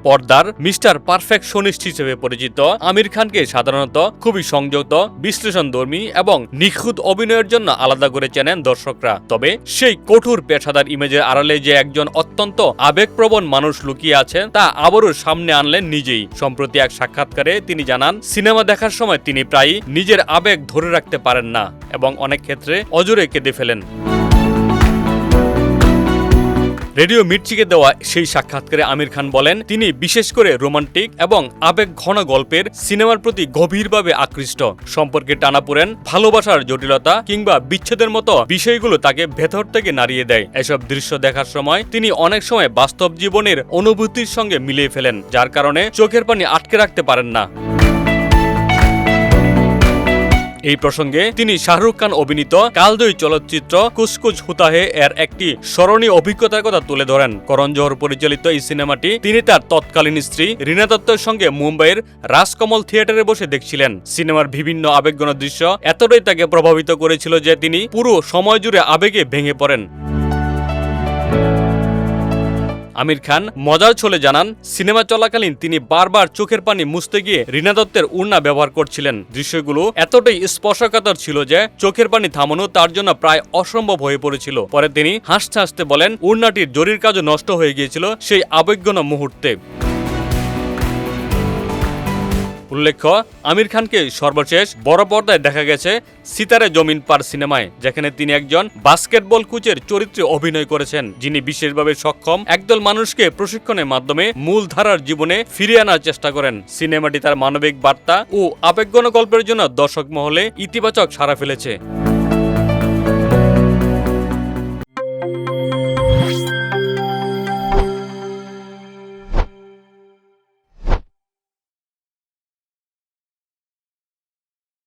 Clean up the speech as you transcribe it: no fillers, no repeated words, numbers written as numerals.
পর্দার mister perfectionist হিসেবে পরিচিত আমির খানকে সাধারণত খুবই সংযত, বিশ্লেষণধর্মী এবং নিখুঁত অভিনয়ের জন্য আলাদা করে চেনেন দর্শকরা। তবে সেই কঠোর পেশাদার ইমেজের আড়ালে যে একজন অত্যন্ত আবেগপ্রবণ মানুষ লুকিয়ে আছেন তা আবারও সামনে আনলেন নিজেই। সম্প্রতি এক সাক্ষাৎকারে তিনি জানান, সিনেমা দেখার সময় তিনি প্রায়ই নিজের আবেগ ধরে রাখতে পারেন না এবং অনেক ক্ষেত্রে অজরে কেঁদে ফেলেন। রেডিও মির্চিকে দেওয়া সেই সাক্ষাৎকারে আমির খান বলেন, তিনি বিশেষ করে রোমান্টিক এবং আবেগ ঘন গল্পের সিনেমার প্রতি গভীরভাবে আকৃষ্ট। সম্পর্কে টানাপোড়েন, ভালোবাসার জটিলতা কিংবা বিচ্ছেদের মতো বিষয়গুলো তাকে ভেতর থেকে নাড়িয়ে দেয়। এসব দৃশ্য দেখার সময় তিনি অনেক সময় বাস্তব জীবনের অনুভূতির সঙ্গে মিলিয়ে ফেলেন, যার কারণে চোখের পানি আটকে রাখতে পারেন না। এই প্রসঙ্গে তিনি শাহরুখ খান অভিনীত কালজয়ী চলচ্চিত্র কুছ কুছ হোতা হে এর একটি স্মরণীয় অভিজ্ঞতার কথা তুলে ধরেন। করণ জোহর পরিচালিত এই সিনেমাটি তিনি তার তৎকালীন স্ত্রী রীনা দত্তের সঙ্গে মুম্বাইয়ের রাজকমল থিয়েটারে বসে দেখছিলেন। সিনেমার বিভিন্ন আবেগঘন দৃশ্য এতটাই তাকে প্রভাবিত করেছিল যে তিনি পুরো সময় জুড়ে আবেগে ভেঙে পড়েন। আমির খান মজার ছলে জানান, সিনেমা চলাকালীন তিনি বারবার চোখের পানি মুছতে গিয়ে রীনা দত্তের ওড়না ব্যবহার করছিলেন। দৃশ্যগুলো এতটাই স্পর্শকাতর ছিল যে চোখের পানি থামানো তার জন্য প্রায় অসম্ভব হয়ে পড়েছিল। পরে তিনি হাসতে হাসতে বলেন, ওড়নাটির জরির কাজও নষ্ট হয়ে গিয়েছিল সেই আবেগঘন মুহূর্তে। উল্লেখ্য, আমির খানকে সর্বশেষ বড় পর্দায় দেখা গেছে সিতারে জমিন পার সিনেমায়, যেখানে তিনি একজন বাস্কেটবল কোচের চরিত্রে অভিনয় করেছেন, যিনি বিশেষভাবে সক্ষম একদল মানুষকে প্রশিক্ষণের মাধ্যমে মূলধারার জীবনে ফিরিয়ে আনার চেষ্টা করেন। সিনেমাটি তার মানবিক বার্তা ও আবেগঘন গল্পের জন্য দর্শক মহলে ইতিবাচক সাড়া ফেলেছে।